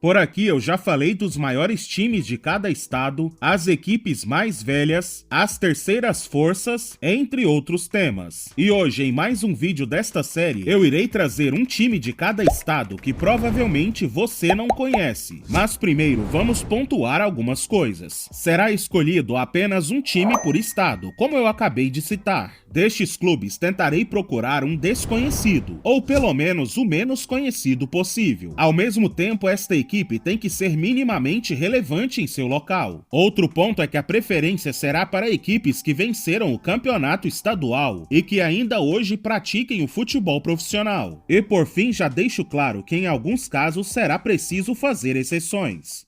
Por aqui eu já falei dos maiores times de cada estado, as equipes mais velhas, as terceiras forças, entre outros temas. E hoje, em mais um vídeo desta série, eu irei trazer um time de cada estado que provavelmente você não conhece. Mas primeiro, vamos pontuar algumas coisas. Será escolhido apenas um time por estado, como eu acabei de citar. Destes clubes, tentarei procurar um desconhecido, ou pelo menos o menos conhecido possível. Ao mesmo tempo, esta equipe tem que ser minimamente relevante em seu local. Outro ponto é que a preferência será para equipes que venceram o campeonato estadual e que ainda hoje pratiquem o futebol profissional. E por fim, já deixo claro que em alguns casos será preciso fazer exceções.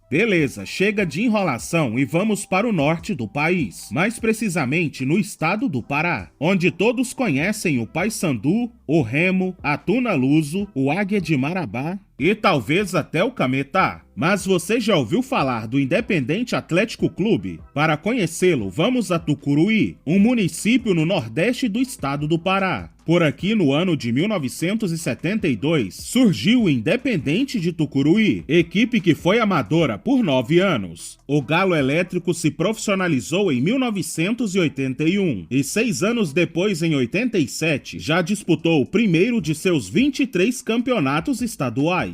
Beleza, chega de enrolação e vamos para o norte do país, mais precisamente no estado do Pará, onde todos conhecem o Paysandu, o Remo, a Tuna Luso, o Águia de Marabá e talvez até o Cametá. Mas você já ouviu falar do Independente Atlético Clube? Para conhecê-lo, vamos a Tucuruí, um município no nordeste do estado do Pará. Por aqui, no ano de 1972, surgiu o Independente de Tucuruí, equipe que foi amadora por 9 anos. O Galo Elétrico se profissionalizou em 1981 e 6 anos depois, em 87, já disputou o primeiro de seus 23 campeonatos estaduais.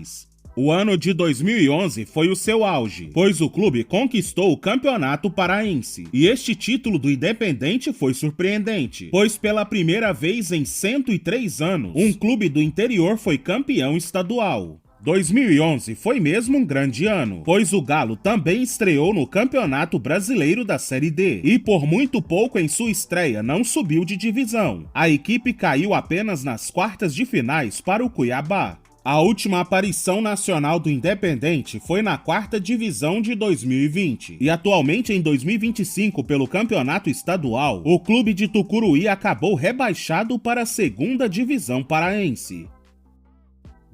O ano de 2011 foi o seu auge, pois o clube conquistou o Campeonato Paraense. E este título do Independente foi surpreendente, pois pela primeira vez em 103 anos, um clube do interior foi campeão estadual. 2011 foi mesmo um grande ano, pois o Galo também estreou no Campeonato Brasileiro da Série D e por muito pouco em sua estreia não subiu de divisão. A equipe caiu apenas nas quartas de finais para o Cuiabá. A última aparição nacional do Independente foi na 4ª divisão de 2020 e atualmente em 2025 pelo campeonato estadual, o clube de Tucuruí acabou rebaixado para a 2ª divisão paraense.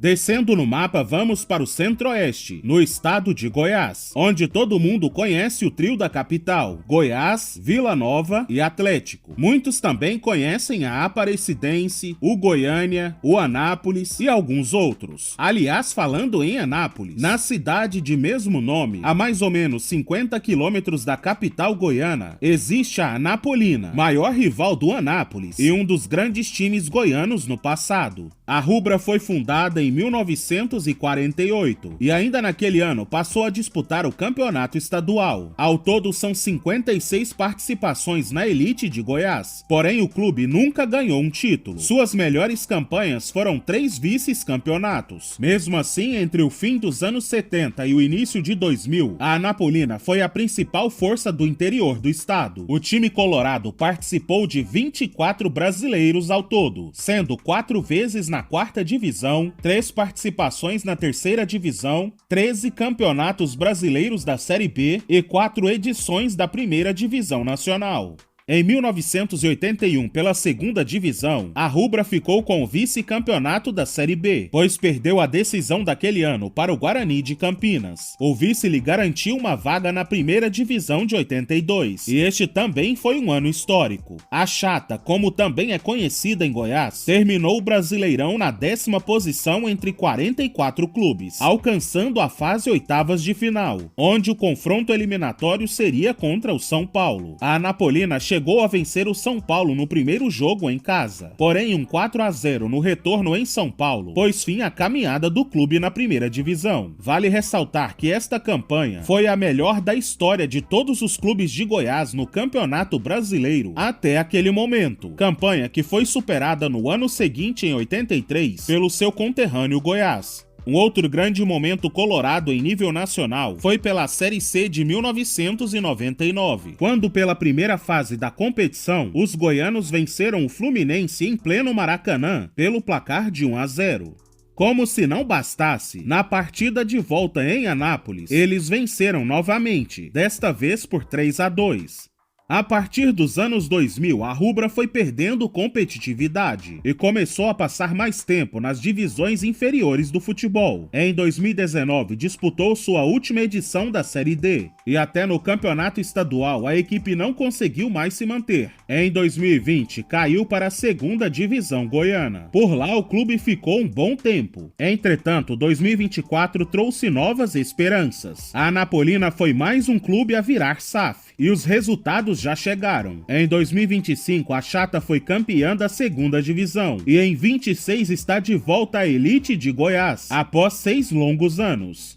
Descendo no mapa, vamos para o centro-oeste, no estado de Goiás, onde todo mundo conhece o trio da capital, Goiás, Vila Nova e Atlético. Muitos também conhecem a Aparecidense, o Goiânia, o Anápolis e alguns outros. Aliás, falando em Anápolis, na cidade de mesmo nome, a mais ou menos 50 quilômetros da capital goiana, existe a Anapolina, maior rival do Anápolis e um dos grandes times goianos no passado. A Rubra foi fundada em 1948 e ainda naquele ano passou a disputar o campeonato estadual. Ao todo são 56 participações na elite de Goiás, porém o clube nunca ganhou um título. Suas melhores campanhas foram 3 vice-campeonatos. Mesmo assim, entre o fim dos anos 70 e o início de 2000, a Anapolina foi a principal força do interior do estado. O time colorado participou de 24 brasileiros ao todo, sendo 4 vezes na 4ª divisão, 3 participações na 3ª divisão, 13 campeonatos brasileiros da Série B e 4 edições da 1ª divisão nacional. Em 1981, pela 2ª divisão, a Rubra ficou com o vice-campeonato da Série B, pois perdeu a decisão daquele ano para o Guarani de Campinas. O vice lhe garantiu uma vaga na 1ª divisão de 82, e este também foi um ano histórico. A Chata, como também é conhecida em Goiás, terminou o Brasileirão na 10ª posição entre 44 clubes, alcançando a fase oitavas de final, onde o confronto eliminatório seria contra o São Paulo. A Anapolina chegou a vencer o São Paulo no primeiro jogo em casa, porém um 4-0 no retorno em São Paulo pôs fim à caminhada do clube na 1ª divisão. Vale ressaltar que esta campanha foi a melhor da história de todos os clubes de Goiás no Campeonato Brasileiro até aquele momento, campanha que foi superada no ano seguinte, em 83, pelo seu conterrâneo Goiás. Um outro grande momento colorado em nível nacional foi pela Série C de 1999, quando pela primeira fase da competição, os goianos venceram o Fluminense em pleno Maracanã pelo placar de 1-0. Como se não bastasse, na partida de volta em Anápolis, eles venceram novamente, desta vez por 3-2. A partir dos anos 2000, a rubra foi perdendo competitividade e começou a passar mais tempo nas divisões inferiores do futebol. Em 2019, disputou sua última edição da Série D e até no campeonato estadual a equipe não conseguiu mais se manter. Em 2020, caiu para a segunda divisão goiana. Por lá, o clube ficou um bom tempo. Entretanto, 2024 trouxe novas esperanças. A Anapolina foi mais um clube a virar SAF e os resultados já chegaram. Em 2025, a Chata foi campeã da segunda divisão e em 26 está de volta à elite de Goiás, após 6 longos anos.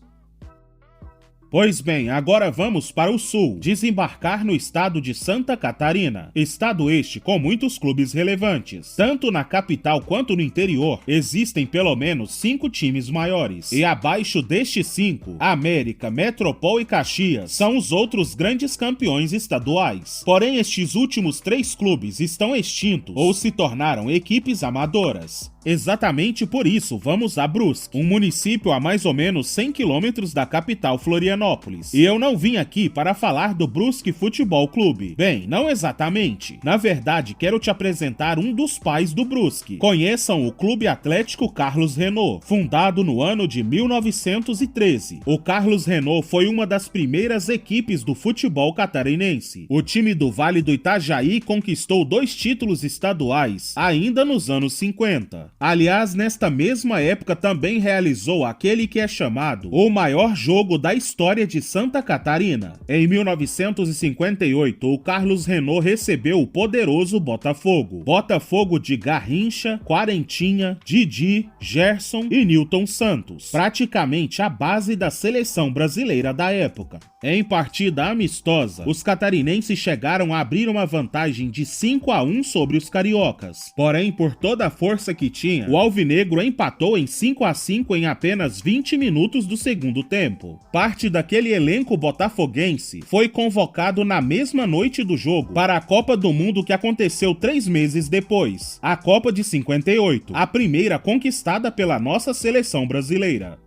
Pois bem, agora vamos para o sul, desembarcar no estado de Santa Catarina. Estado este com muitos clubes relevantes. Tanto na capital quanto no interior, existem pelo menos 5 times maiores. E abaixo destes 5, América, Metropol e Caxias são os outros grandes campeões estaduais. Porém, estes últimos 3 clubes estão extintos ou se tornaram equipes amadoras. Exatamente por isso, vamos a Brusque, um município a mais ou menos 100 quilômetros da capital Florianópolis. E eu não vim aqui para falar do Brusque Futebol Clube. Bem, não exatamente. Na verdade, quero te apresentar um dos pais do Brusque. Conheçam o Clube Atlético Carlos Renault, fundado no ano de 1913. O Carlos Renault foi uma das primeiras equipes do futebol catarinense. O time do Vale do Itajaí conquistou 2 títulos estaduais, ainda nos anos 50. Aliás, nesta mesma época também realizou aquele que é chamado o maior jogo da história de Santa Catarina. Em 1958, o Carlos Renault recebeu o poderoso Botafogo. Botafogo de Garrincha, Quarentinha, Didi, Gerson e Nilton Santos. Praticamente a base da seleção brasileira da época. Em partida amistosa, os catarinenses chegaram a abrir uma vantagem de 5-1 sobre os cariocas. Porém, por toda a força que tinha, o alvinegro empatou em 5-5 em apenas 20 minutos do segundo tempo. Parte daquele elenco botafoguense foi convocado na mesma noite do jogo para a Copa do Mundo que aconteceu 3 meses depois, a Copa de 58, a primeira conquistada pela nossa seleção brasileira.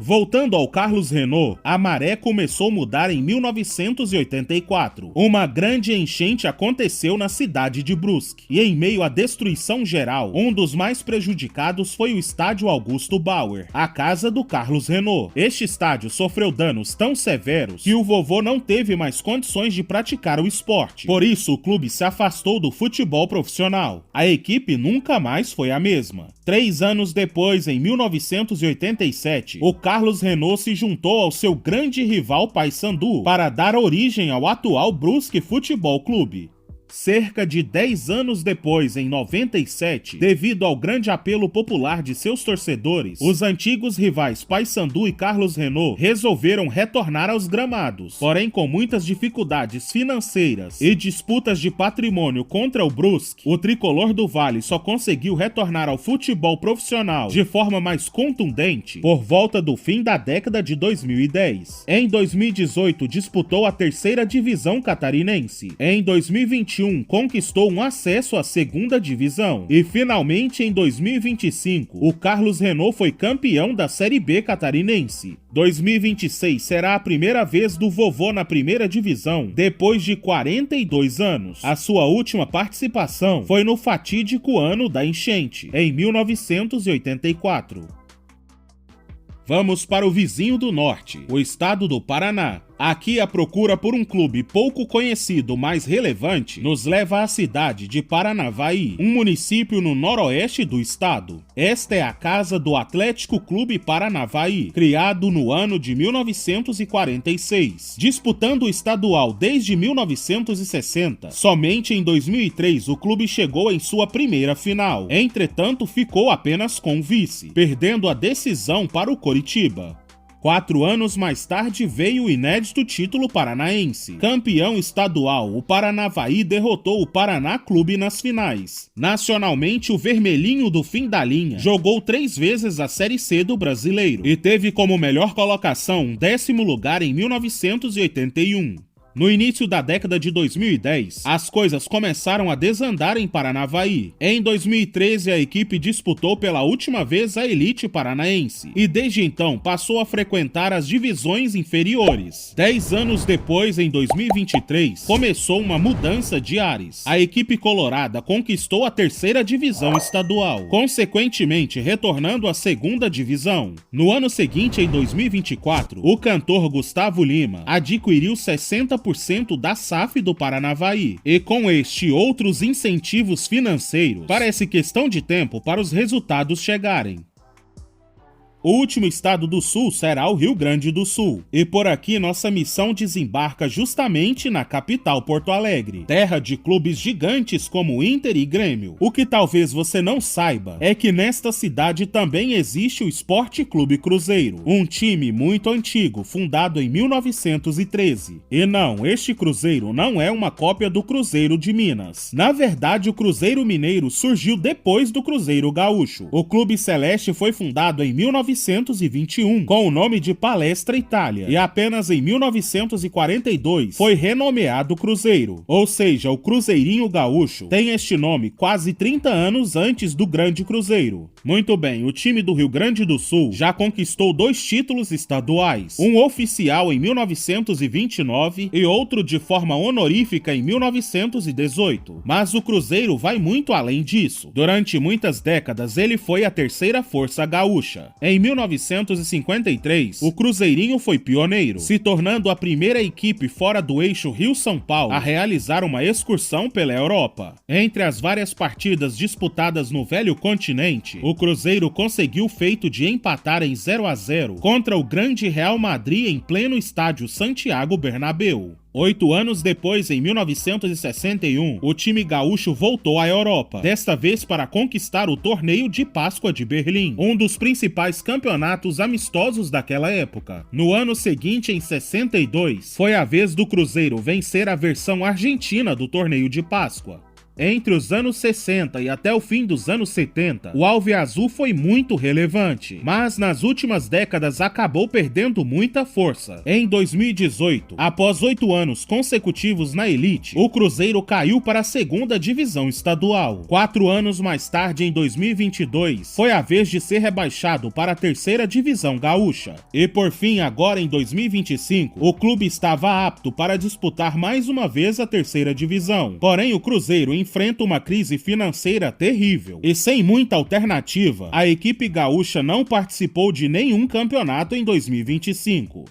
Voltando ao Carlos Renault, a maré começou a mudar em 1984. Uma grande enchente aconteceu na cidade de Brusque, e em meio à destruição geral, um dos mais prejudicados foi o estádio Augusto Bauer, a casa do Carlos Renault. Este estádio sofreu danos tão severos que o vovô não teve mais condições de praticar o esporte. Por isso, o clube se afastou do futebol profissional. A equipe nunca mais foi a mesma. 3 anos depois, em 1987, o Carlos Renault se juntou ao seu grande rival Paysandu para dar origem ao atual Brusque Futebol Clube. Cerca de 10 anos depois, em 97, devido ao grande apelo popular de seus torcedores, os antigos rivais Paysandu e Carlos Renault resolveram retornar aos gramados. Porém, com muitas dificuldades financeiras e disputas de patrimônio contra o Brusque, o tricolor do Vale só conseguiu retornar ao futebol profissional de forma mais contundente por volta do fim da década de 2010. Em 2018, disputou a 3ª divisão catarinense. Em 2021, conquistou um acesso à 2ª divisão. E finalmente, em 2025, o Carlos Renault foi campeão da Série B catarinense. 2026 será a primeira vez do vovô na 1ª divisão, depois de 42 anos. A sua última participação foi no fatídico ano da enchente, em 1984. Vamos para o vizinho do norte, o estado do Paraná. Aqui a procura por um clube pouco conhecido, mas relevante, nos leva à cidade de Paranavaí, um município no noroeste do estado. Esta é a casa do Atlético Clube Paranavaí, criado no ano de 1946. Disputando o estadual desde 1960, somente em 2003 o clube chegou em sua primeira final. Entretanto, ficou apenas com o vice, perdendo a decisão para o Coritiba. 4 anos mais tarde veio o inédito título paranaense. Campeão estadual, o Paranavaí derrotou o Paraná Clube nas finais. Nacionalmente, o vermelhinho do fim da linha jogou 3 vezes a Série C do Brasileiro e teve como melhor colocação um 10º lugar em 1981. No início da década de 2010, as coisas começaram a desandar em Paranavaí. Em 2013, a equipe disputou pela última vez a elite paranaense e desde então passou a frequentar as divisões inferiores. 10 anos depois, em 2023, começou uma mudança de ares. A equipe colorada conquistou a terceira divisão estadual, consequentemente retornando à segunda divisão. No ano seguinte, em 2024, o cantor Gustavo Lima adquiriu 60% da SAF do Paranavaí e com este e outros incentivos financeiros, parece questão de tempo para os resultados chegarem. O último estado do sul será o Rio Grande do Sul, e por aqui nossa missão desembarca justamente na capital Porto Alegre, terra de clubes gigantes como Inter e Grêmio. O que talvez você não saiba é que nesta cidade também existe o Esporte Clube Cruzeiro, um time muito antigo, fundado em 1913. E não, este Cruzeiro não é uma cópia do Cruzeiro de Minas. Na verdade, o Cruzeiro Mineiro surgiu depois do Cruzeiro Gaúcho. O Clube Celeste foi fundado em 1921, com o nome de Palestra Itália, e apenas em 1942 foi renomeado Cruzeiro, ou seja, o Cruzeirinho Gaúcho tem este nome quase 30 anos antes do Grande Cruzeiro. Muito bem, o time do Rio Grande do Sul já conquistou 2 títulos estaduais, um oficial em 1929 e outro de forma honorífica em 1918, mas o Cruzeiro vai muito além disso. Durante muitas décadas ele foi a terceira força gaúcha. Em 1953, o Cruzeirinho foi pioneiro, se tornando a primeira equipe fora do eixo Rio-São Paulo a realizar uma excursão pela Europa. Entre as várias partidas disputadas no velho continente, o Cruzeiro conseguiu o feito de empatar em 0-0 contra o grande Real Madrid em pleno estádio Santiago Bernabéu. 8 anos depois, em 1961, o time gaúcho voltou à Europa, desta vez para conquistar o Torneio de Páscoa de Berlim, um dos principais campeonatos amistosos daquela época. No ano seguinte, em 62, foi a vez do Cruzeiro vencer a versão argentina do Torneio de Páscoa. Entre os anos 60 e até o fim dos anos 70, o alviazul foi muito relevante, mas nas últimas décadas acabou perdendo muita força. Em 2018, após 8 anos consecutivos na elite, o Cruzeiro caiu para a segunda divisão estadual. 4 anos mais tarde, em 2022, foi a vez de ser rebaixado para a terceira divisão gaúcha. E por fim, agora em 2025, o clube estava apto para disputar mais uma vez a terceira divisão. Porém, o Cruzeiro enfrenta uma crise financeira terrível e sem muita alternativa, a equipe gaúcha não participou de nenhum campeonato em 2025.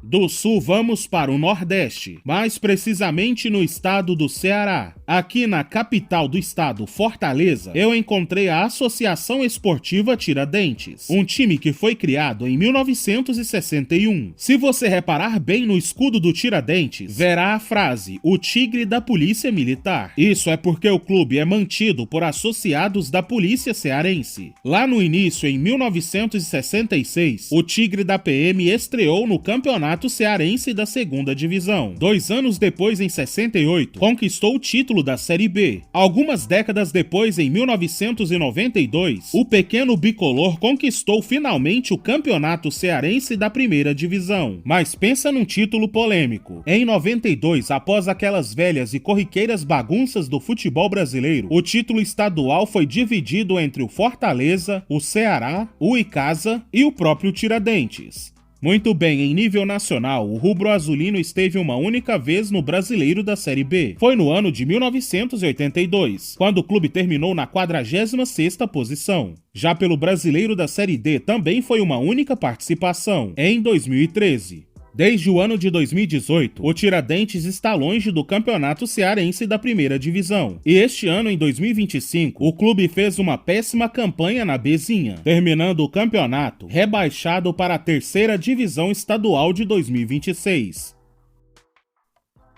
Do sul vamos para o Nordeste, mais precisamente no estado do Ceará. Aqui na capital do estado, Fortaleza, eu encontrei a Associação Esportiva Tiradentes, um time que foi criado em 1961. Se você reparar bem no escudo do Tiradentes, verá a frase, o Tigre da Polícia Militar. Isso é porque o clube é mantido por associados da Polícia Cearense. Lá no início, em 1966, o Tigre da PM estreou no Campeonato Cearense da segunda divisão. 2 anos depois, em 68, conquistou o título da Série B. Algumas décadas depois, em 1992, o pequeno bicolor conquistou finalmente o Campeonato Cearense da primeira divisão. Mas pensa num título polêmico. Em 92, após aquelas velhas e corriqueiras bagunças do futebol brasileiro, o título estadual foi dividido entre o Fortaleza, o Ceará, o Icasa e o próprio Tiradentes. Muito bem, em nível nacional, o rubro-azulino esteve uma única vez no Brasileiro da Série B. Foi no ano de 1982, quando o clube terminou na 46ª posição. Já pelo Brasileiro da Série D também foi uma única participação, em 2013. Desde o ano de 2018, o Tiradentes está longe do Campeonato Cearense da primeira divisão. E este ano, em 2025, o clube fez uma péssima campanha na Bzinha, terminando o campeonato rebaixado para a terceira divisão estadual de 2026.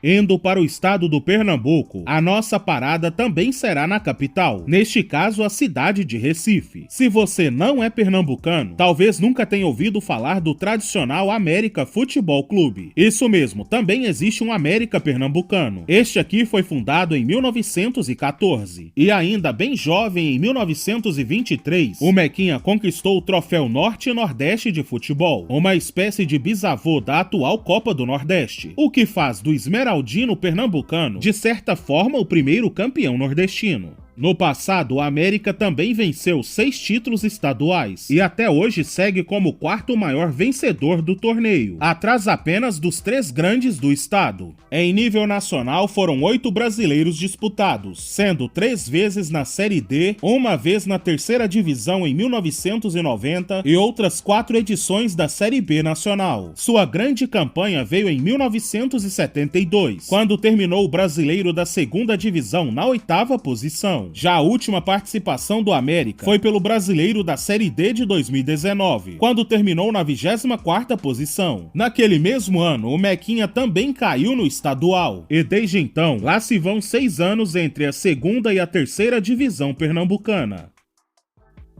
Indo para o estado do Pernambuco, a nossa parada também será na capital, neste caso a cidade de Recife. Se você não é pernambucano, talvez nunca tenha ouvido falar do tradicional América Futebol Clube. Isso mesmo, também existe um América Pernambucano. Este aqui foi fundado em 1914 e ainda bem jovem, em 1923, o Mequinha conquistou o troféu Norte e Nordeste de futebol, uma espécie de bisavô da atual Copa do Nordeste, o que faz do esmeraldino pernambucano, de certa forma, o primeiro campeão nordestino. No passado, o América também venceu 6 títulos estaduais e até hoje segue como o quarto maior vencedor do torneio, atrás apenas dos 3 grandes do estado. Em nível nacional, foram 8 brasileiros disputados, sendo 3 vezes na Série D, uma vez na terceira divisão em 1990 e outras 4 edições da Série B nacional. Sua grande campanha veio em 1972, quando terminou o brasileiro da segunda divisão na 8ª posição. Já a última participação do América foi pelo brasileiro da Série D de 2019, quando terminou na 24ª posição. Naquele mesmo ano, o Mequinha também caiu no estadual, e desde então, lá se vão 6 anos entre a segunda e a terceira divisão pernambucana.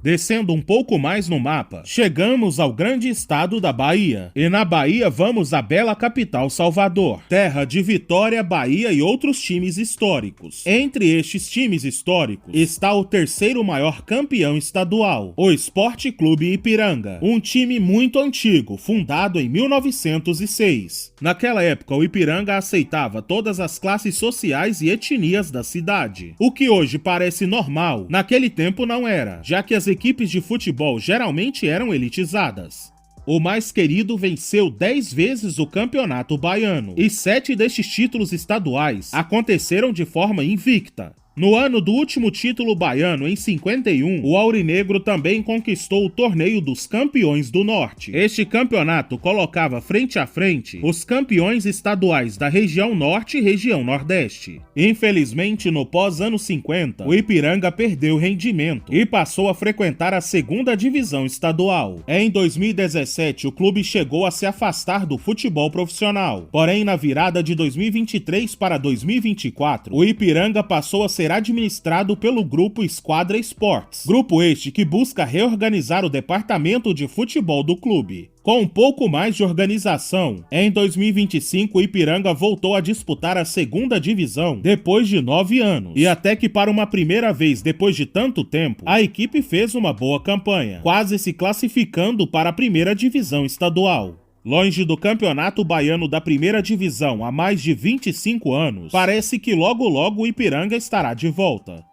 Descendo um pouco mais no mapa, chegamos ao grande estado da Bahia. E na Bahia vamos à bela capital Salvador, terra de Vitória, Bahia e outros times históricos. Entre estes times históricos está o terceiro maior campeão estadual, o Esporte Clube Ipiranga, um time muito antigo, fundado em 1906. Naquela época, o Ipiranga aceitava todas as classes sociais e etnias da cidade. O que hoje parece normal, naquele tempo não era, já que as equipes de futebol geralmente eram elitizadas. O mais querido venceu 10 vezes o campeonato baiano, e 7 destes títulos estaduais aconteceram de forma invicta. No ano do último título baiano, em 51, o Aurinegro também conquistou o Torneio dos Campeões do Norte. Este campeonato colocava frente a frente os campeões estaduais da região Norte e região Nordeste. Infelizmente, no pós-anos 50, o Ipiranga perdeu rendimento e passou a frequentar a segunda divisão estadual. Em 2017, o clube chegou a se afastar do futebol profissional. Porém, na virada de 2023 para 2024, o Ipiranga passou a ser administrado pelo grupo Esquadra Esportes, grupo este que busca reorganizar o departamento de futebol do clube. Com um pouco mais de organização, em 2025 o Ipiranga voltou a disputar a segunda divisão depois de 9 anos, e até que para uma primeira vez depois de tanto tempo, a equipe fez uma boa campanha, quase se classificando para a primeira divisão estadual. Longe do campeonato baiano da primeira divisão há mais de 25 anos, parece que logo logo o Ipiranga estará de volta.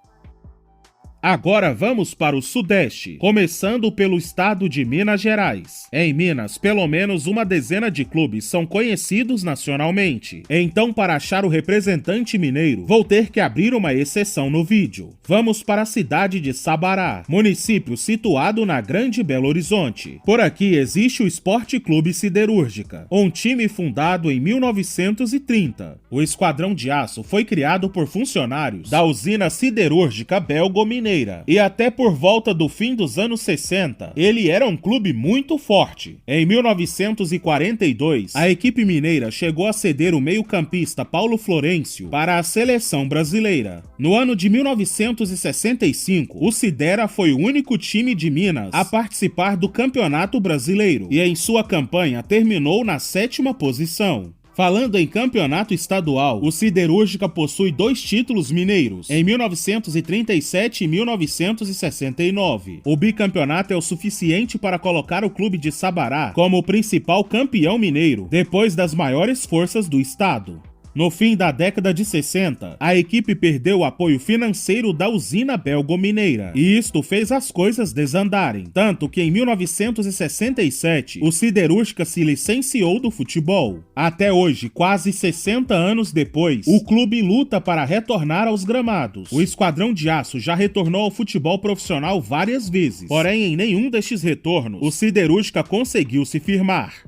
Agora vamos para o Sudeste, começando pelo estado de Minas Gerais. Em Minas, pelo menos uma dezena de clubes são conhecidos nacionalmente. Então, para achar o representante mineiro, vou ter que abrir uma exceção no vídeo. Vamos para a cidade de Sabará, município situado na Grande Belo Horizonte. Por aqui existe o Esporte Clube Siderúrgica, um time fundado em 1930. O Esquadrão de Aço foi criado por funcionários da usina siderúrgica belgo-mineira, e até por volta do fim dos anos 60, ele era um clube muito forte. Em 1942, a equipe mineira chegou a ceder o meio-campista Paulo Florencio para a seleção brasileira. No ano de 1965, o Sidera foi o único time de Minas a participar do Campeonato Brasileiro, e em sua campanha terminou na 7ª posição. Falando em campeonato estadual, o Siderúrgica possui 2 títulos mineiros, em 1937 e 1969. O bicampeonato é o suficiente para colocar o clube de Sabará como o principal campeão mineiro, depois das maiores forças do estado. No fim da década de 60, a equipe perdeu o apoio financeiro da usina belgo-mineira, e isto fez as coisas desandarem, tanto que em 1967 o Siderúrgica se licenciou do futebol. Até hoje, quase 60 anos depois, o clube luta para retornar aos gramados. O Esquadrão de Aço já retornou ao futebol profissional várias vezes, porém em nenhum destes retornos o Siderúrgica conseguiu se firmar.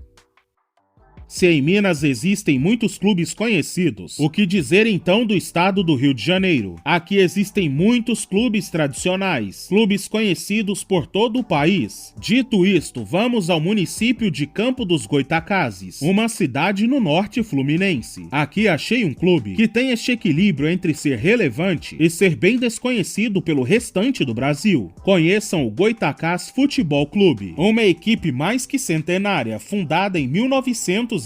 Se em Minas existem muitos clubes conhecidos, o que dizer então do estado do Rio de Janeiro? Aqui existem muitos clubes tradicionais, clubes conhecidos por todo o país. Dito isto, vamos ao município de Campo dos Goytacazes, uma cidade no norte fluminense. Aqui achei um clube que tem este equilíbrio entre ser relevante e ser bem desconhecido pelo restante do Brasil. Conheçam o Goytacás Futebol Clube, uma equipe mais que centenária, fundada em 1912.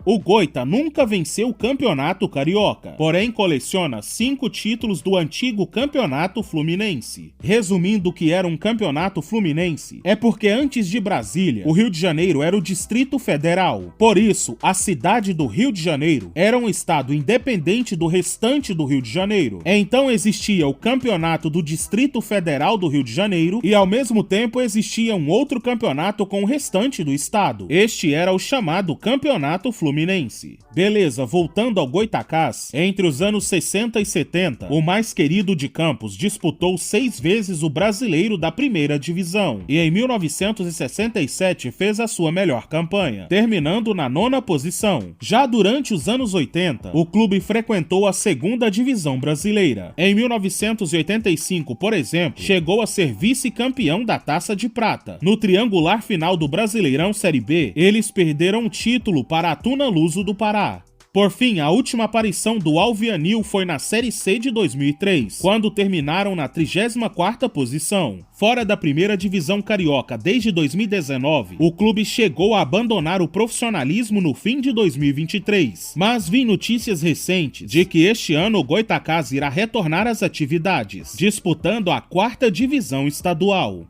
O Goita nunca venceu o Campeonato Carioca, porém coleciona 5 títulos do antigo Campeonato Fluminense. Resumindo o que era um Campeonato Fluminense, é porque antes de Brasília, o Rio de Janeiro era o Distrito Federal. Por isso, a cidade do Rio de Janeiro era um estado independente do restante do Rio de Janeiro. Então existia o Campeonato do Distrito Federal do Rio de Janeiro e ao mesmo tempo existia um outro campeonato com o restante do estado. Este era o chamado Campeonato Fluminense. Beleza, voltando ao Goytacás, entre os anos 60 e 70, o mais querido de Campos disputou 6 vezes o Brasileiro da primeira divisão e em 1967 fez a sua melhor campanha, terminando na 9ª posição. Já durante os anos 80, o clube frequentou a segunda divisão brasileira. Em 1985, por exemplo, chegou a ser vice-campeão da Taça de Prata. No triangular final do Brasileirão Série B, eles perderam o título para a Tuna Luso do Pará. Por fim, a última aparição do Alvianil foi na Série C de 2003, quando terminaram na 34ª posição. Fora da primeira divisão carioca desde 2019, o clube chegou a abandonar o profissionalismo no fim de 2023. Mas vi notícias recentes de que este ano o Goytacás irá retornar às atividades, disputando a 4ª divisão estadual.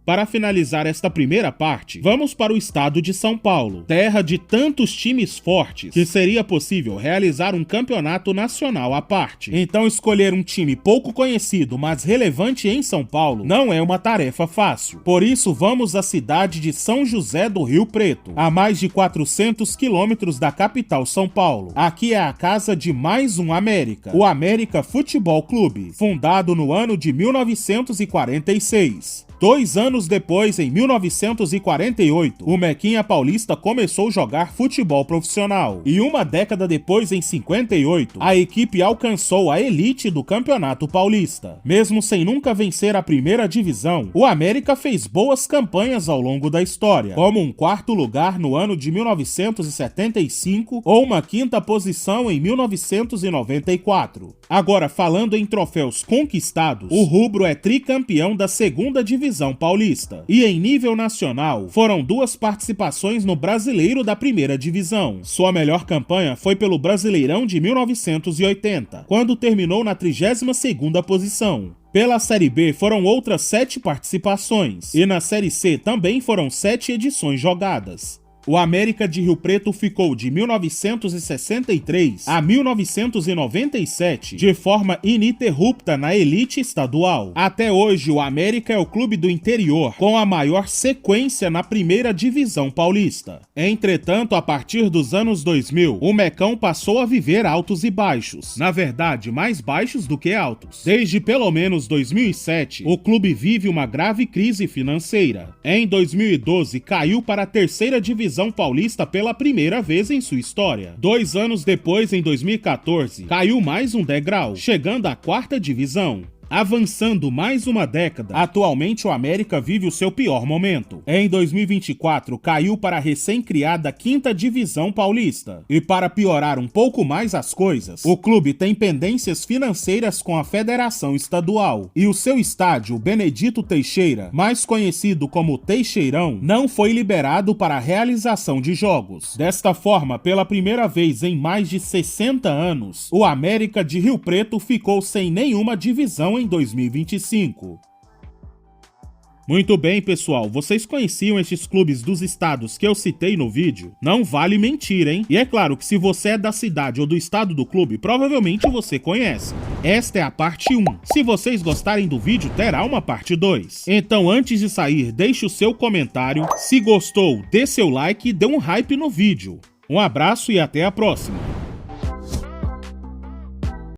Para finalizar esta primeira parte, vamos para o estado de São Paulo, terra de tantos times fortes que seria possível realizar um campeonato nacional à parte. Então escolher um time pouco conhecido, mas relevante em São Paulo, não é uma tarefa fácil. Por isso vamos à cidade de São José do Rio Preto, a mais de 400 quilômetros da capital São Paulo. Aqui é a casa de mais um América, o América Futebol Clube, fundado no ano de 1946. 2 anos depois, em 1948, o Mequinha Paulista começou a jogar futebol profissional. E uma década depois, em 58, a equipe alcançou a elite do Campeonato Paulista. Mesmo sem nunca vencer a primeira divisão, o América fez boas campanhas ao longo da história, como um 4º lugar no ano de 1975 ou uma 5ª posição em 1994. Agora, falando em troféus conquistados, o rubro é tricampeão da 2ª divisão paulista. E em nível nacional, foram 2 participações no Brasileiro da primeira divisão. Sua melhor campanha foi pelo Brasileirão de 1980, quando terminou na 32ª posição. Pela Série B foram outras 7 participações, e na Série C também foram 7 edições jogadas. O América de Rio Preto ficou de 1963 a 1997 de forma ininterrupta na elite estadual. Até hoje, o América é o clube do interior com a maior sequência na primeira divisão paulista. Entretanto, a partir dos anos 2000, o Mecão passou a viver altos e baixos. Na verdade, mais baixos do que altos. Desde pelo menos 2007, o clube vive uma grave crise financeira. Em 2012, caiu para a 3ª divisão paulista pela primeira vez em sua história. 2 anos depois, em 2014, caiu mais um degrau, chegando à 4ª divisão. Avançando mais uma década, atualmente o América vive o seu pior momento. Em 2024, caiu para a recém-criada 5ª divisão paulista. E para piorar um pouco mais as coisas, o clube tem pendências financeiras com a Federação Estadual. E o seu estádio, Benedito Teixeira, mais conhecido como Teixeirão, não foi liberado para a realização de jogos. Desta forma, pela primeira vez em mais de 60 anos, o América de Rio Preto ficou sem nenhuma divisão em 2025. Muito bem, pessoal, vocês conheciam estes clubes dos estados que eu citei no vídeo? Não vale mentir, hein? E é claro que se você é da cidade ou do estado do clube, provavelmente você conhece. Esta é a parte 1. Se vocês gostarem do vídeo, terá uma parte 2. Então, antes de sair, deixe o seu comentário. Se gostou, dê seu like e dê um hype no vídeo. Um abraço e até a próxima.